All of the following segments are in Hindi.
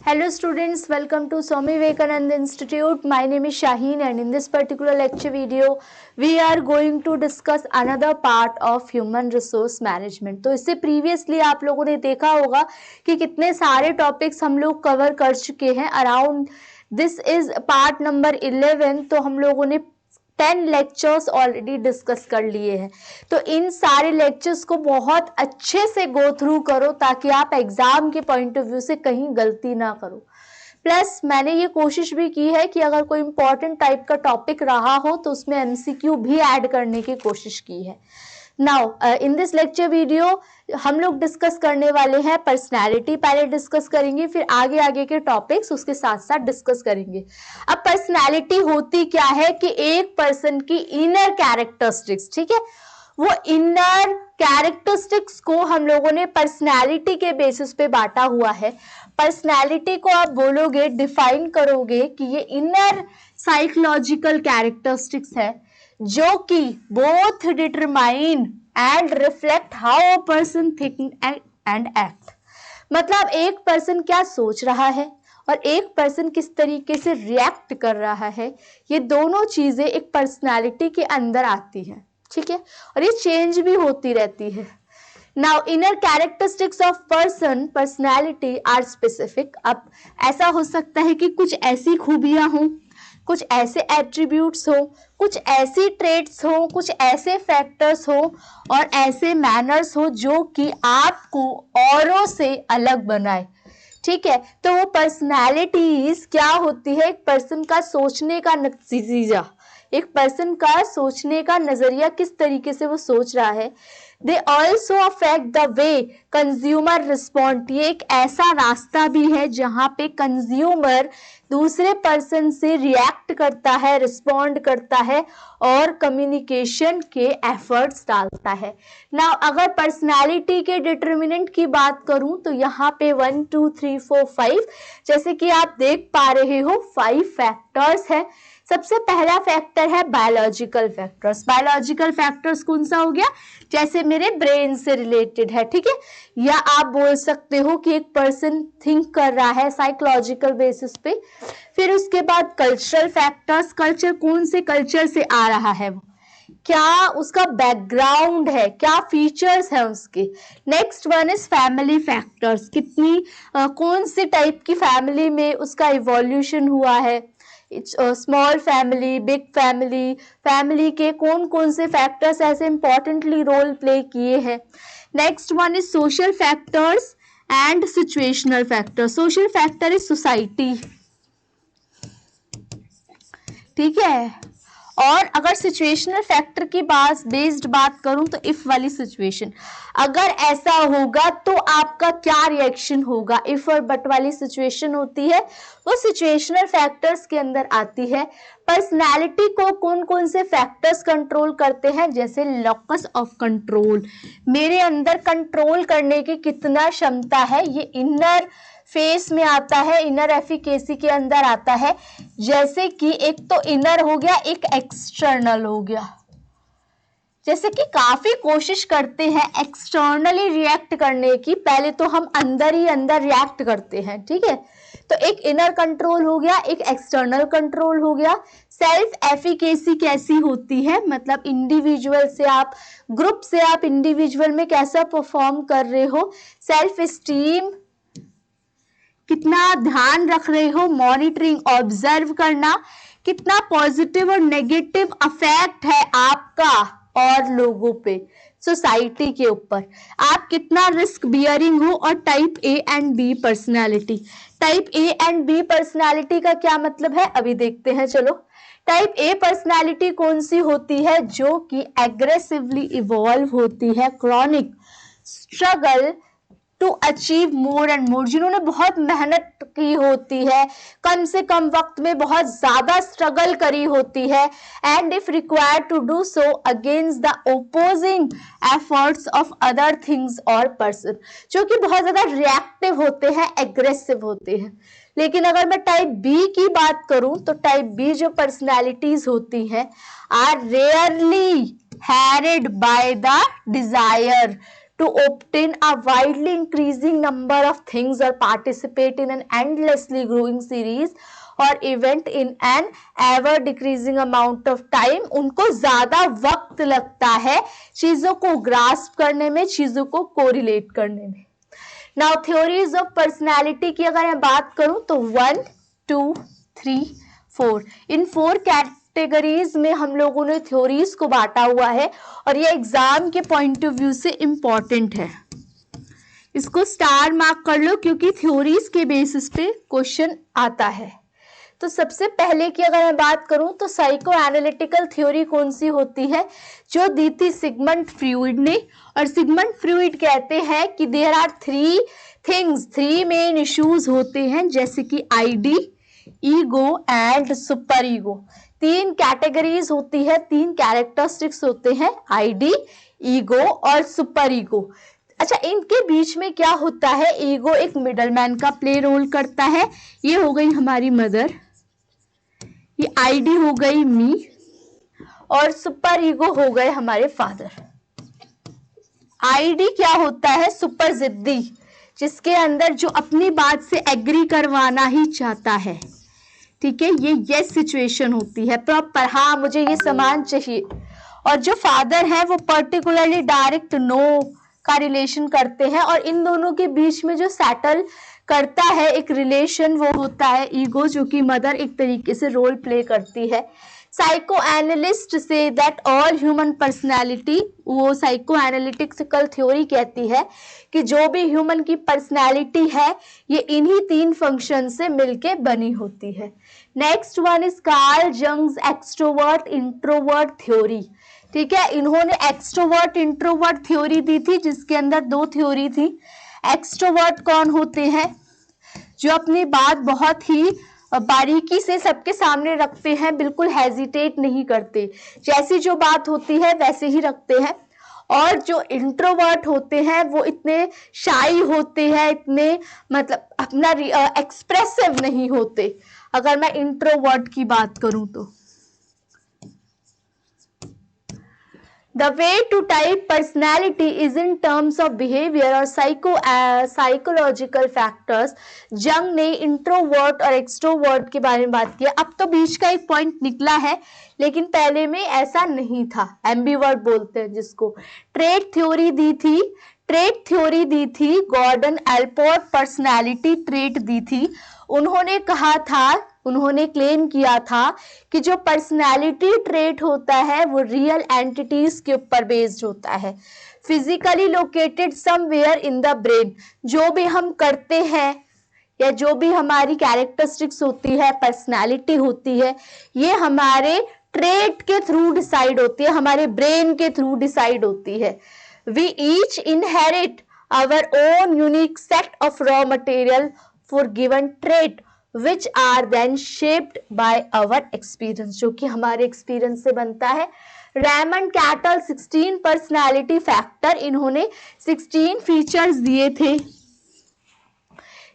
Hello students, welcome to Swami Vivekananda Institute. My name is Shaheen and in this particular lecture video, we are going to discuss another part of human resource management. तो इससे previously आप लोगों ने देखा होगा कि कितने सारे topics हम लोग cover कर चुके हैं. Around this is part number 11. तो हम लोगों ने 10 लेक्चर्स ऑलरेडी डिस्कस कर लिए हैं. तो इन सारे लेक्चर्स को बहुत अच्छे से गो थ्रू करो ताकि आप एग्जाम के पॉइंट ऑफ व्यू से कहीं गलती ना करो. प्लस मैंने ये कोशिश भी की है कि अगर कोई इंपॉर्टेंट टाइप का टॉपिक रहा हो तो उसमें एमसीक्यू भी ऐड करने की कोशिश की है. Now in this lecture video हम लोग डिस्कस करने वाले हैं पर्सनैलिटी. पहले डिस्कस करेंगे, फिर आगे आगे के टॉपिक्स उसके साथ साथ डिस्कस करेंगे. अब पर्सनैलिटी होती क्या है कि एक पर्सन की इनर कैरेक्टरिस्टिक्स, ठीक है, वो इनर कैरेक्टरिस्टिक्स को हम लोगों ने पर्सनैलिटी के बेसिस पे बांटा हुआ है. पर्सनैलिटी को आप बोलोगे, डिफाइन करोगे कि ये इनर साइकोलॉजिकल कैरेक्टरिस्टिक्स है जो कि both determine and reflect how a person think and act. मतलब एक पर्सन क्या सोच रहा है और एक पर्सन किस तरीके से रिएक्ट कर रहा है, ये दोनों चीजें एक पर्सनालिटी के अंदर आती हैं, ठीक है, और ये चेंज भी होती रहती है. Now inner characteristics of person personality are specific. अब ऐसा हो सकता है कि कुछ ऐसी खूबियां हों, कुछ ऐसे एट्रीब्यूट्स हो, कुछ ऐसी ट्रेट्स हो, कुछ ऐसे फैक्टर्स हो और ऐसे मैनर्स हो जो कि आपको औरों से अलग बनाए, ठीक है. तो वो पर्सनैलिटीज क्या होती है? एक पर्सन का सोचने का नतीजा, एक पर्सन का सोचने का नजरिया, किस तरीके से वो सोच रहा है. They also affect the way consumer respond. ये एक ऐसा रास्ता भी है जहां पे कंज्यूमर दूसरे पर्सन से रिएक्ट करता है, रिस्पॉन्ड करता है और कम्युनिकेशन के एफर्ट्स डालता है. नाउ अगर पर्सनालिटी के डिटर्मिनेंट की बात करूं तो यहाँ पे 1 2 3 4 5 जैसे कि आप देख पा रहे हो 5 फैक्टर्स है. सबसे पहला फैक्टर है बायोलॉजिकल फैक्टर्स. बायोलॉजिकल फैक्टर्स कौन सा हो गया? जैसे मेरे ब्रेन से रिलेटेड है, ठीक है, या आप बोल सकते हो कि एक पर्सन थिंक कर रहा है साइकोलॉजिकल बेसिस पे. फिर उसके बाद कल्चरल फैक्टर्स. कल्चर कौन से कल्चर से आ रहा है, वो क्या उसका बैकग्राउंड है, क्या फीचर्स है उसके. Next one is family factors. कितनी कौन से टाइप की फैमिली में उसका इवोल्यूशन हुआ है, small family, big family, family के कौन कौन से फैक्टर्स ऐसे इंपॉर्टेंटली रोल प्ले किए हैं. Next one is social factors and situational factors. Social factor is society, ठीक है, और अगर सिचुएशनल फैक्टर की बेस्ड बात करूं तो इफ वाली सिचुएशन, अगर ऐसा होगा तो आपका क्या रिएक्शन होगा. इफ और बट वाली सिचुएशन होती है वो सिचुएशनल फैक्टर्स के अंदर आती है. पर्सनालिटी को कौन कौन से फैक्टर्स कंट्रोल करते हैं? जैसे लॉकस ऑफ कंट्रोल, मेरे अंदर कंट्रोल करने की कितना क्षमता है, ये इनर फेस में आता है, इनर एफिकेसी के अंदर आता है. जैसे कि एक तो इनर हो गया, एक एक्सटर्नल हो गया. जैसे कि काफी कोशिश करते हैं एक्सटर्नली रिएक्ट करने की, पहले तो हम अंदर ही अंदर रिएक्ट करते हैं, ठीक है. तो एक इनर कंट्रोल हो गया, एक एक्सटर्नल कंट्रोल हो गया. सेल्फ एफिकेसी कैसी होती है, मतलब इंडिविजुअल से आप, ग्रुप से आप इंडिविजुअल में कैसा परफॉर्म कर रहे हो. सेल्फ स्टीम, कितना ध्यान रख रहे हो, मॉनिटरिंग, ऑब्जर्व करना, कितना पॉजिटिव और नेगेटिव अफेक्ट है आपका और लोगों पे, सोसाइटी के ऊपर, आप कितना रिस्क बियरिंग हो. और type A and B personality. Type A and B personality का क्या मतलब है अभी देखते हैं. चलो, टाइप ए पर्सनालिटी कौन सी होती है? जो कि एग्रेसिवली इवॉल्व होती है, chronic struggle to achieve more and more, जिन्होंने बहुत मेहनत की होती है, कम से कम वक्त में बहुत ज्यादा स्ट्रगल करी होती है. And if required to do so against the opposing efforts of other things और पर्सन, जो कि बहुत ज्यादा रिएक्टिव होते हैं, एग्रेसिव होते हैं. लेकिन अगर मैं टाइप बी की बात करूं तो टाइप बी जो पर्सनैलिटीज होती हैं are rarely harried by the desire to obtain a widely increasing number of things or participate in an endlessly growing series और event in an ever decreasing amount of time, उनको ज्यादा वक्त लगता है चीजों को ग्रास्प करने में, चीजों को कोरिलेट करने में। नाउ थ्योरीज ऑफ पर्सनैलिटी की अगर मैं बात करूं तो 1, 2, 3, 4 इन 4 कैटेगरीज में हम लोगों ने थ्योरीज को बांटा हुआ है और ये एग्जाम के पॉइंट ऑफ व्यू से इंपॉर्टेंट है। इसको स्टार मार्क कर लो क्योंकि थ्योरीज के बेसिस पे क्वेश्चन आता है। तो सबसे पहले की अगर मैं बात करूं तो साइको एनालिटिकल थ्योरी कौन सी होती है, जो दी थी सिगमंड फ्रॉइड ने। और सिगमंड फ्रॉइड कहते हैं कि there are 3 things, 3 main issues होते हैं, जैसे कि id, ego and super ego. 3 categories होती है, 3 कैरेक्टरिस्टिक्स होते हैं, आईडी, ईगो और सुपर ईगो। अच्छा, इनके बीच में क्या होता है, ईगो एक मिडलमैन का प्ले रोल करता है। ये हो गई हमारी मदर, ये आईडी हो गई मी और सुपर ईगो हो गए हमारे फादर। आईडी क्या होता है, सुपर जिद्दी, जिसके अंदर जो अपनी बात से एग्री करवाना ही चाहता है, ठीक है, ये यस सिचुएशन होती है प्रॉपर, हाँ मुझे ये सामान चाहिए। और जो फादर है वो पर्टिकुलरली डायरेक्ट नो का रिलेशन करते हैं और इन दोनों के बीच में जो सेटल करता है एक रिलेशन वो होता है ईगो, जो कि मदर एक तरीके से रोल प्ले करती है। Psycho analyst say that all human personality, वो साइको एनालिटिकल थ्योरी कहती है कि जो भी ह्यूमन की पर्सनैलिटी है ये इन्हीं 3 फंक्शन से मिलके बनी होती है। Next one is Carl Jung's extrovert introvert theory, ठीक है। इन्होंने एक्सट्रोवर्ट इंट्रोवर्ट थ्योरी दी थी, जिसके अंदर 2 थ्योरी थी। एक्सट्रोवर्ट कौन होते हैं, जो अपनी बात बहुत ही बारीकी से सबके सामने रखते हैं, बिल्कुल हेजिटेट नहीं करते, जैसी जो बात होती है वैसे ही रखते हैं। और जो इंट्रोवर्ट होते हैं वो इतने शाई होते हैं, इतने मतलब अपना एक्सप्रेसिव नहीं होते, अगर मैं इंट्रोवर्ट की बात करूं तो। The way to type personality is in terms of behavior और psychological factors। जंग ने इंट्रोवर्ट और एक्सट्रोवर्ट के बारे में बात किया। अब तो बीच का एक पॉइंट निकला है, लेकिन पहले में ऐसा नहीं था, एम्बिवर्ट बोलते हैं जिसको। ट्रेट थ्योरी दी थी गॉर्डन एल्पोर्ट, पर्सनालिटी ट्रेट दी थी। उन्होंने क्लेम किया था कि जो पर्सनालिटी ट्रेट होता है वो रियल एंटिटीज के ऊपर बेस्ड होता है, physically located somewhere in the brain. जो भी हम करते हैं या जो भी हमारी कैरेक्टरिस्टिक्स होती है, पर्सनालिटी होती है, ये हमारे ट्रेट के थ्रू डिसाइड होती है, हमारे ब्रेन के थ्रू डिसाइड होती है। We each inherit our own unique set of raw material for given trait which are then shaped by our experience, जो कि हमारे एक्सपीरियंस से बनता है। रेमंड कैटल 16 पर्सनालिटी फैक्टर, इन्होंने 16 फीचर्स दिए थे,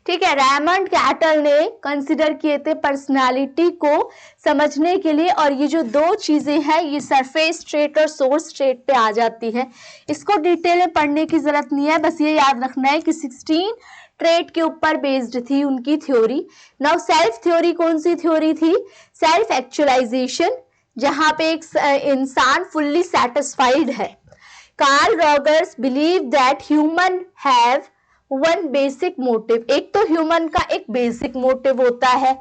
ठीक है। रेमंड कैटल ने कंसिडर किए थे पर्सनालिटी को समझने के लिए, और ये जो 2 चीजें हैं ये सरफेस ट्रेट और सोर्स ट्रेट पे आ जाती है। इसको डिटेल में पढ़ने की जरूरत नहीं है, बस ये याद रखना है कि 16 ट्रेट के ऊपर बेस्ड थी उनकी थ्योरी। नाउ सेल्फ थ्योरी कौन सी थ्योरी थी, सेल्फ एक्चुअलाइजेशन, जहां पे एक इंसान फुल्ली सेटिस्फाइड है। Carl Rogers believe that human have one basic motive, एक तो ह्यूमन का एक बेसिक मोटिव होता है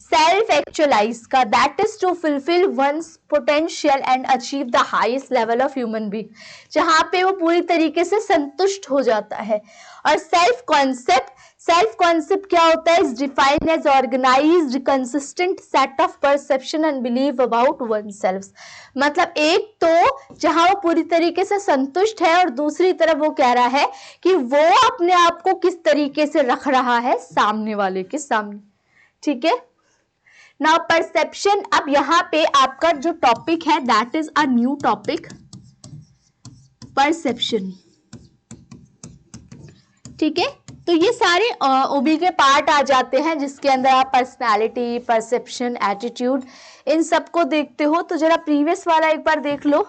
सेल्फ एक्चुअलाइज का, that is to fulfil one's potential and achieve the highest level of human being, जहां पे वो पूरी तरीके से संतुष्ट हो जाता है। और सेल्फ कॉन्सेप्ट क्या होता है, is defined as organised consistent set of perception and believe about oneself. मतलब एक तो जहां वो पूरी तरीके से संतुष्ट है और दूसरी तरफ वो कह रहा है कि वो अपने आप को किस तरीके से रख रहा है सामने वाले के सामने, ठीक है। नाउ परसेप्शन, अब यहाँ पे आपका जो टॉपिक है that is a new topic, perception, ठीक है। तो ये सारे ओबी के पार्ट आ जाते हैं जिसके अंदर आप पर्सनालिटी, परसेप्शन, एटीट्यूड इन सबको देखते हो। तो जरा प्रीवियस वाला एक बार देख लो,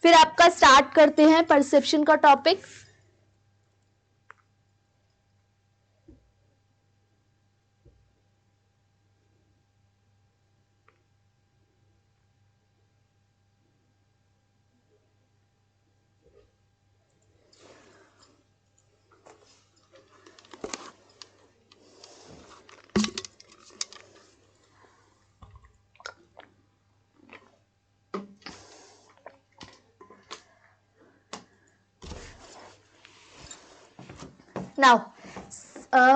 फिर आपका स्टार्ट करते हैं परसेप्शन का टॉपिक। नाउ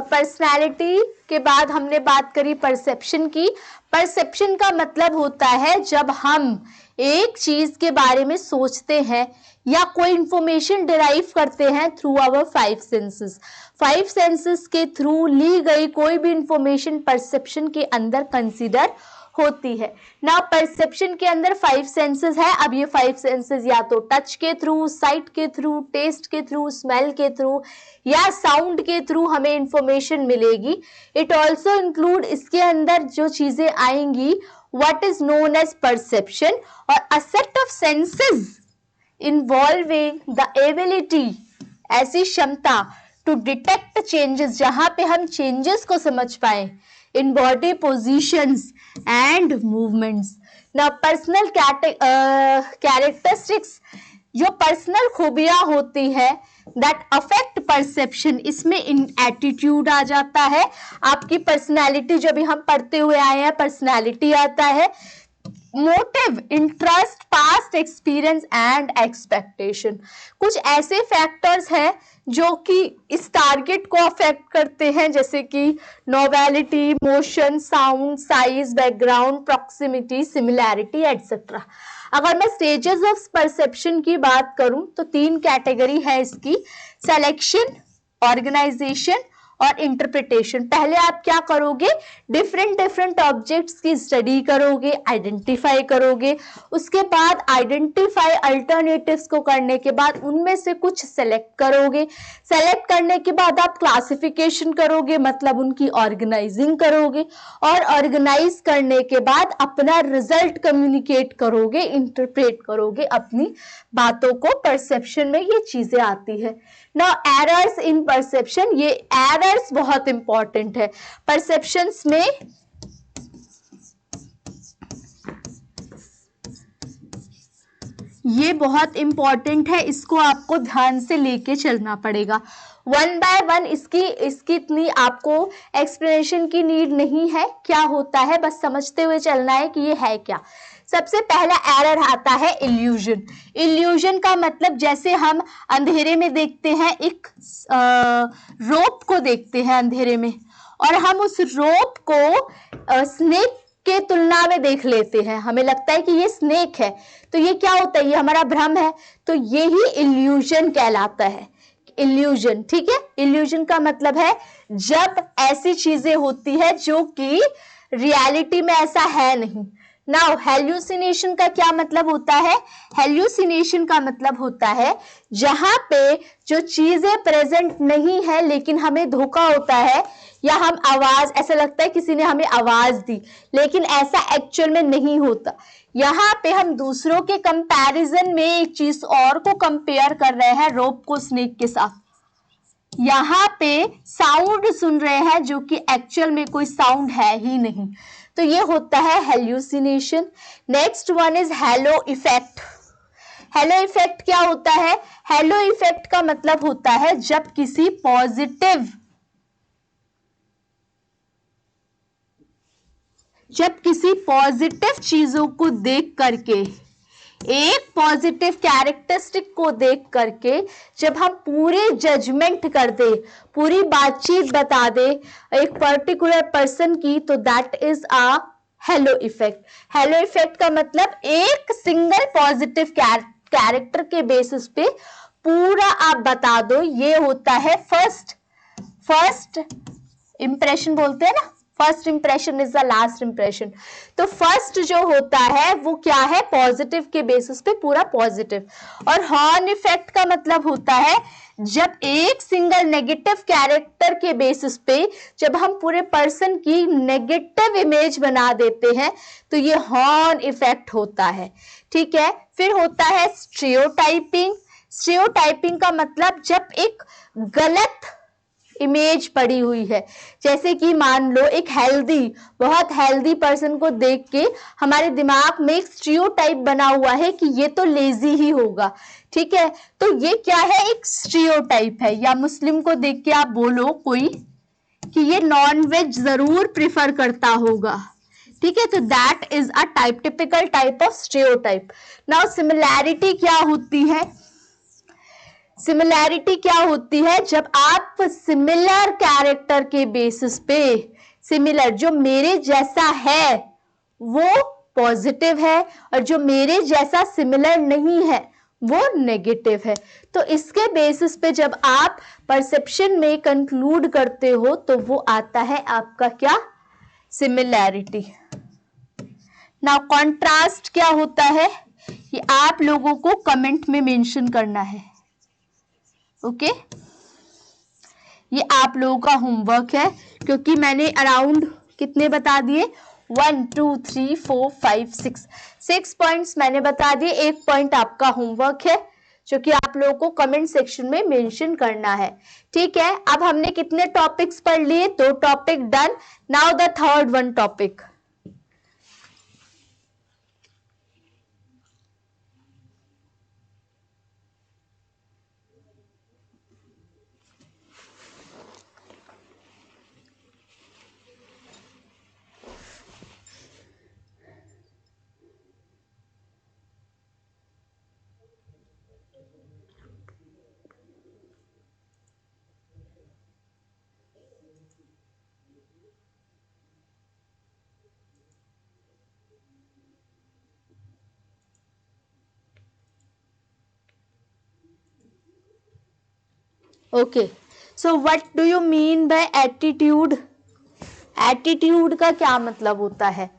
पर्सनैलिटी के बाद हमने बात करी परसेप्शन की। परसेप्शन का मतलब होता है जब हम एक चीज के बारे में सोचते हैं या कोई इंफॉर्मेशन डिराइव करते हैं थ्रू आवर 5 सेंसेस। 5 सेंसेस के थ्रू ली गई कोई भी इंफॉर्मेशन परसेप्शन के अंदर कंसीडर होती है ना। परसेप्शन के अंदर 5 सेंसेस है। अब ये 5 सेंसेस या तो टच के थ्रू, साइट के थ्रू, टेस्ट के थ्रू, स्मेल के थ्रू या साउंड के थ्रू हमें इंफॉर्मेशन मिलेगी। इट ऑल्सो इंक्लूड, इसके अंदर जो चीजें आएंगी what is known as perception, or a set of senses involving the ability, ऐसी क्षमता to detect changes, जहां पे हम changes को समझ पाए in body positions and movements. Now personal characteristics, जो पर्सनल खूबियां होती है that affect perception, इसमें इन एटीट्यूड आ जाता है। आपकी पर्सनैलिटी जब भी हम पढ़ते हुए आए हैं पर्सनैलिटी आता है। Motive, interest, past experience and expectation, कुछ ऐसे फैक्टर्स हैं जो कि इस टारगेट को अफेक्ट करते हैं, जैसे कि novelty, motion, sound, size, background, proximity, similarity etcetera. अगर मैं स्टेजेस ऑफ परसेप्शन की बात करूं तो 3 कैटेगरी है इसकी, सिलेक्शन, ऑर्गेनाइजेशन और इंटरप्रिटेशन। पहले आप क्या करोगे, डिफरेंट ऑब्जेक्ट्स की स्टडी करोगे, आइडेंटिफाई करोगे, उसके बाद आइडेंटिफाई अल्टरनेटिव्स को करने के बाद उनमें से कुछ सेलेक्ट करोगे। सेलेक्ट करने के बाद आप क्लासिफिकेशन करोगे, मतलब उनकी ऑर्गेनाइजिंग करोगे, और ऑर्गेनाइज करने के बाद अपना रिजल्ट कम्युनिकेट करोगे, इंटरप्रेट करोगे अपनी बातों को। परसेप्शन में ये चीजें आती है। नाउ एरर्स इन परसेप्शन, ये एरर्स बहुत इंपॉर्टेंट है परसेप्शंस में। ये बहुत इंपॉर्टेंट है, इसको आपको ध्यान से लेके चलना पड़ेगा। 1 बाय 1 इसकी इतनी आपको एक्सप्लेनेशन की नीड नहीं है। क्या होता है बस समझते हुए चलना है कि ये है क्या। सबसे पहला एरर आता है इल्यूजन। इल्यूजन का मतलब, जैसे हम अंधेरे में देखते हैं, एक रोप को देखते हैं अंधेरे में, और हम उस रोप को स्नेक के तुलना में देख लेते हैं, हमें लगता है कि ये स्नेक है, तो ये क्या होता है, ये हमारा भ्रम है। तो यही इल्यूजन कहलाता है, इल्यूजन। ठीक है, इल्यूजन का मतलब है जब ऐसी चीजें होती है जो कि रियलिटी में ऐसा है नहीं। नाउ हेल्यूसिनेशन का क्या मतलब होता है, हेल्यूसिनेशन का मतलब होता है जहां पे जो चीजें प्रेजेंट नहीं है लेकिन हमें धोखा होता है, या हम आवाज, ऐसा लगता है किसी ने हमें आवाज दी, लेकिन ऐसा एक्चुअल में नहीं होता। यहाँ पे हम दूसरों के कंपैरिजन में एक चीज और को कंपेयर कर रहे हैं, रोप को स्नेक के साथ। यहाँ पे साउंड सुन रहे हैं जो कि एक्चुअल में कोई साउंड है ही नहीं, तो ये होता है hallucination. Next one is hello effect. Hello effect क्या होता है, हेलो इफेक्ट का मतलब होता है जब किसी पॉजिटिव चीजों को देख करके, एक पॉजिटिव कैरेक्टरिस्टिक को देख करके जब हम पूरे जजमेंट कर दे, पूरी बातचीत बता दे एक पर्टिकुलर पर्सन की, तो that is a hello effect. Hello effect का मतलब एक सिंगल पॉजिटिव कैरेक्टर के बेसिस पे पूरा आप बता दो, ये होता है फर्स्ट इंप्रेशन बोलते हैं ना, first impression is the last impression. तो फर्स्ट जो होता है वो क्या है, पॉजिटिव के बेसिस पे पूरा पॉजिटिव। और हॉर्न इफेक्ट का मतलब होता है जब एक सिंगल नेगेटिव कैरेक्टर के बेसिस पे जब हम पूरे पर्सन की नेगेटिव इमेज बना देते हैं तो ये हॉर्न इफेक्ट होता है, ठीक है। फिर होता है स्टीरियोटाइपिंग। स्टीरियोटाइपिंग का मतलब जब एक गलत इमेज पड़ी हुई है, जैसे कि मान लो एक बहुत हेल्दी पर्सन को देख के हमारे दिमाग में एक स्टीरियोटाइप बना हुआ है कि ये तो लेजी ही होगा, ठीक है। तो ये क्या है, एक स्टीरियोटाइप है। या मुस्लिम को देख के आप बोलो कोई कि ये नॉन वेज जरूर प्रिफर करता होगा, ठीक है, तो that is a typical type of stereotype. Now similarity क्या होती है? सिमिलैरिटी क्या होती है? जब आप सिमिलर कैरेक्टर के बेसिस पे, सिमिलर जो मेरे जैसा है वो पॉजिटिव है और जो मेरे जैसा सिमिलर नहीं है वो नेगेटिव है, तो इसके बेसिस पे जब आप परसेप्शन में कंक्लूड करते हो तो वो आता है आपका क्या, सिमिलैरिटी। नाउ कॉन्ट्रास्ट क्या होता है, ये आप लोगों को कमेंट में मेंशन करना है, ओके। ये आप लोगों का होमवर्क है, क्योंकि मैंने अराउंड कितने बता दिए, 1 2 3 4 5 6 पॉइंट्स मैंने बता दिए। 1 पॉइंट आपका होमवर्क है जो कि आप लोगों को कमेंट सेक्शन में मेंशन करना है, ठीक है। अब हमने कितने टॉपिक्स पढ़ लिए, 2 topic done. Now the third one topic. Okay, so what do you mean by attitude? Attitude का क्या मतलब होता है?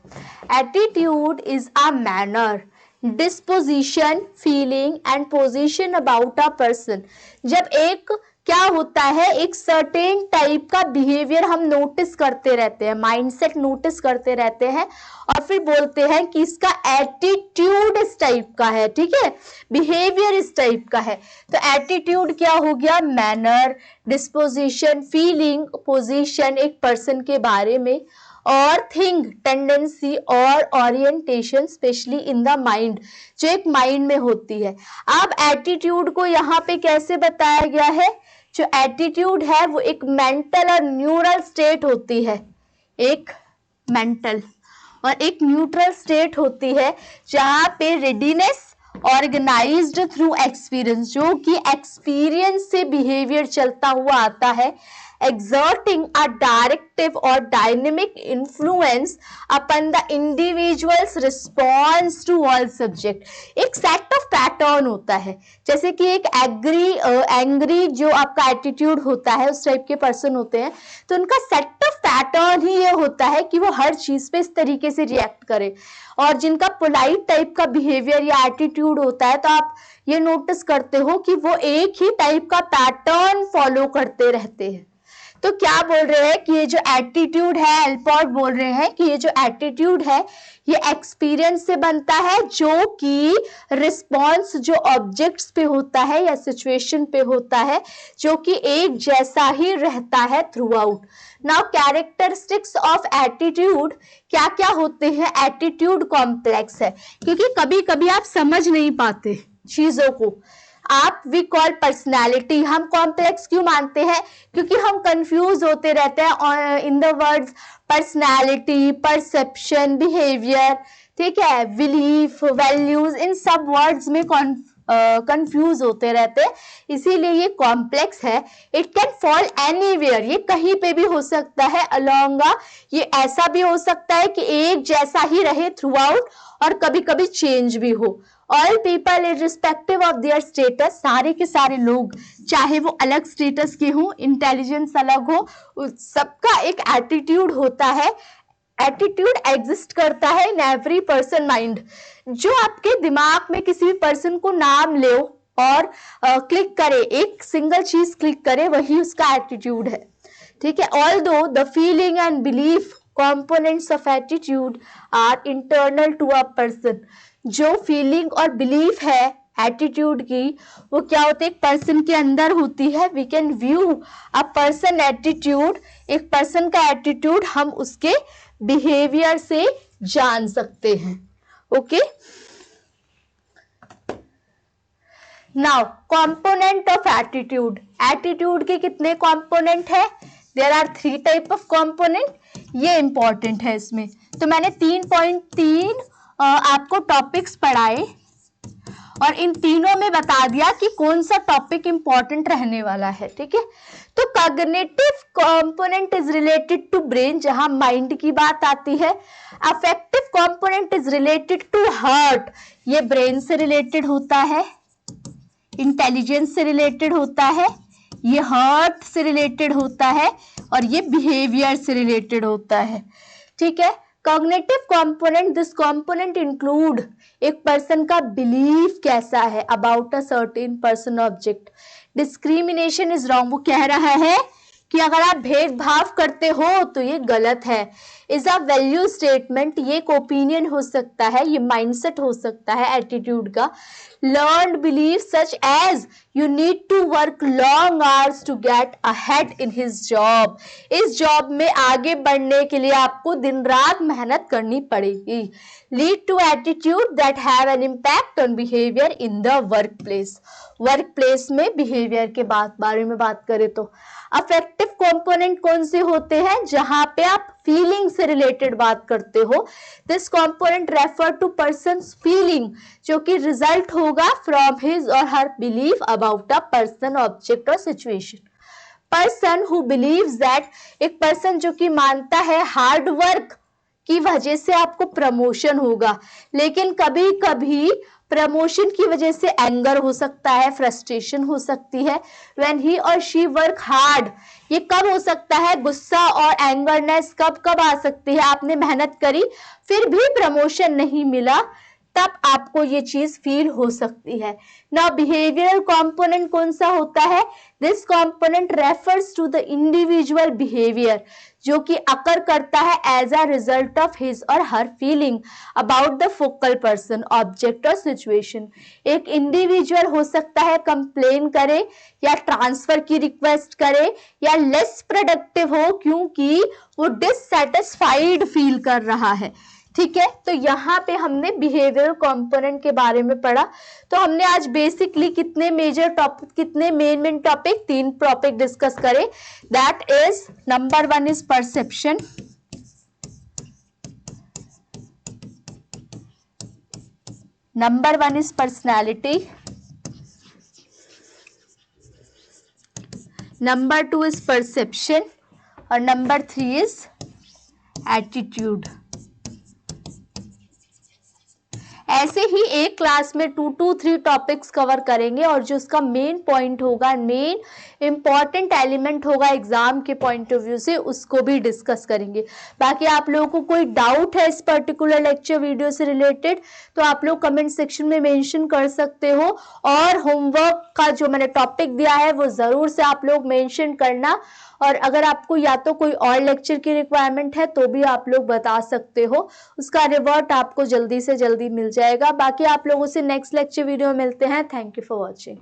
Attitude is a manner, disposition, feeling and position about a person. जब एक क्या होता है, एक सर्टेन टाइप का बिहेवियर हम नोटिस करते रहते हैं, माइंडसेट नोटिस करते रहते हैं और फिर बोलते हैं कि इसका एटीट्यूड इस टाइप का है, ठीक है, बिहेवियर इस टाइप का है। तो एटीट्यूड क्या हो गया, मैनर, डिस्पोजिशन, फीलिंग, पोजीशन एक पर्सन के बारे में, और थिंग, टेंडेंसी और orientation specially in the mind, जो एक माइंड में होती है। अब एटीट्यूड को यहाँ पे कैसे बताया गया है, जो एटीट्यूड है वो एक मेंटल और न्यूरल स्टेट होती है, एक मेंटल और एक न्यूट्रल स्टेट होती है, जहां पे रेडीनेस ऑर्गेनाइज्ड थ्रू एक्सपीरियंस, जो कि एक्सपीरियंस से बिहेवियर चलता हुआ आता है, exerting a directive or dynamic influence upon the individual's response to all subject। एक सेट ऑफ पैटर्न होता है, जैसे कि एक एंग्री जो आपका एटीट्यूड होता है, उस टाइप के पर्सन होते हैं, तो उनका सेट ऑफ पैटर्न ही ये होता है कि वो हर चीज पे इस तरीके से रिएक्ट करे। और जिनका पोलाइट टाइप का बिहेवियर या एटीट्यूड होता है, तो आप ये नोटिस करते हो कि वो एक ही टाइप का पैटर्न फॉलो करते रहते हैं। तो क्या बोल रहे हैं कि ये जो एटीट्यूड है, एल्पॉर्ट बोल रहे हैं कि ये जो एटीट्यूड है ये एक्सपीरियंस से बनता है, जो कि रिस्पॉन्स जो ऑब्जेक्ट्स पे होता है या सिचुएशन पे होता है, जो कि एक जैसा ही रहता है through out. Now characteristics of attitude क्या क्या होते हैं? एटीट्यूड कॉम्प्लेक्स है, क्योंकि कभी कभी आप समझ नहीं पाते चीजों को, आप वी कॉल पर्सनैलिटी। हम कॉम्प्लेक्स क्यों मानते हैं? क्योंकि हम कंफ्यूज होते रहते हैं in the words personality, perception, behaviour, ठीक है, बिलीफ, वैल्यूज, इन सब वर्ड्स में कंफ्यूज होते रहते हैं, इसीलिए ये कॉम्प्लेक्स है। इट कैन फॉल एनीवेयर, ये कहीं पे भी हो सकता है अलोंग, ये ऐसा भी हो सकता है कि एक जैसा ही रहे थ्रू आउट और कभी कभी चेंज भी हो। All people irrespective of their status, सारे के सारे लोग चाहे वो अलग स्टेटस के हों, इंटेलिजेंस अलग हो, सबका एक एटीट्यूड होता है। एटीट्यूड एग्जिस्ट करता है इन एवरी पर्सन माइंड। जो आपके दिमाग में किसी भी पर्सन को नाम ले, और क्लिक करे, एक सिंगल चीज क्लिक करे, वही उसका एटीट्यूड है, ठीक है। Although the feeling and belief components of attitude are internal to a person, जो फीलिंग और बिलीफ है एटीट्यूड की, वो क्या होती है, एक पर्सन के अंदर होती है। We can view a person attitude, एक पर्सन का एटीट्यूड हम उसके बिहेवियर से जान सकते हैं। Okay, now component of attitude, attitude के कितने कंपोनेंट है, there are 3 type of component, ये इंपॉर्टेंट है इसमें। तो मैंने 3.3 आपको टॉपिक्स पढ़ाए और इन तीनों में बता दिया कि कौन सा टॉपिक इंपॉर्टेंट रहने वाला है, ठीक है। तो cognitive component is related to brain, जहां माइंड की बात आती है। Affective component is related to heart, ये ब्रेन से रिलेटेड होता है, इंटेलिजेंस से रिलेटेड होता है, ये हार्ट से रिलेटेड होता है, और ये बिहेवियर से रिलेटेड होता है, ठीक है। Cognitive component, this component include एक पर्सन का बिलीफ कैसा है about a certain person object. Discrimination is wrong, वो कह रहा है कि अगर आप भेदभाव करते हो तो ये गलत है। इज अ वैल्यू स्टेटमेंट, ये एक ओपिनियन हो सकता है, ये माइंडसेट हो सकता है एटीट्यूड का। Learned belief such as you need to work long hours to get ahead in his job, इस जॉब में आगे बढ़ने के लिए आपको दिन रात मेहनत करनी पड़ेगी। Lead to attitude that have an impact on behaviour in the work place, workplace में बिहेवियर के बारे में बात करें तो अफेक्टिव कंपोनेंट कौन से होते हैं, जहां पे आप फीलिंग से रिलेटेड बात करते हो। This component refer to persons feeling, जो कि रिजल्ट होगा फ्रॉम हिज और her belief about a person, object और situation. Person who believes that, एक पर्सन जो कि मानता है हार्ड वर्क की वजह से आपको प्रमोशन होगा, लेकिन कभी कभी प्रमोशन की वजह से एंगर हो सकता है, फ्रस्ट्रेशन हो सकती है। व्हेन ही और शी वर्क हार्ड, ये कब हो सकता है, गुस्सा और एंगरनेस कब कब आ सकती है, आपने मेहनत करी फिर भी प्रमोशन नहीं मिला, तब आपको ये चीज फील हो सकती है। नाउ बिहेवियरल कंपोनेंट कौन सा होता है, this component refers to the individual behavior, जो कि अकर करता है as a result of his और her feeling about the focal person, object और सिचुएशन। एक इंडिविजुअल हो सकता है कंप्लेन करे या ट्रांसफर की रिक्वेस्ट करे या लेस प्रोडक्टिव हो क्योंकि वो डिससैटिस्फाइड फील कर रहा है, ठीक है। तो यहाँ पे हमने बिहेवियरल कंपोनेंट के बारे में पढ़ा। तो हमने आज बेसिकली कितने मेजर टॉपिक, कितने मेन टॉपिक, 3 टॉपिक डिस्कस करे। That is number 1 is perception, number 1 is personality, number 2 is perception और नंबर 3 इज एटीट्यूड। ऐसे ही एक क्लास में 2 to 3 टॉपिक्स कवर करेंगे और जो उसका मेन पॉइंट होगा, मेन इंपॉर्टेंट एलिमेंट होगा एग्जाम के पॉइंट ऑफ व्यू से, उसको भी डिस्कस करेंगे। बाकी आप लोगों को कोई डाउट है इस पर्टिकुलर लेक्चर वीडियो से रिलेटेड तो आप लोग कमेंट सेक्शन में मेंशन कर सकते हो, और होमवर्क का जो मैंने टॉपिक दिया है वो जरूर से आप लोग मेंशन करना। और अगर आपको या तो कोई और लेक्चर की रिक्वायरमेंट है तो भी आप लोग बता सकते हो, उसका रिवर्ट आपको जल्दी से जल्दी मिल जाएगा। बाकी आप लोगों से नेक्स्ट लेक्चर वीडियो में मिलते हैं। Thank you for watching.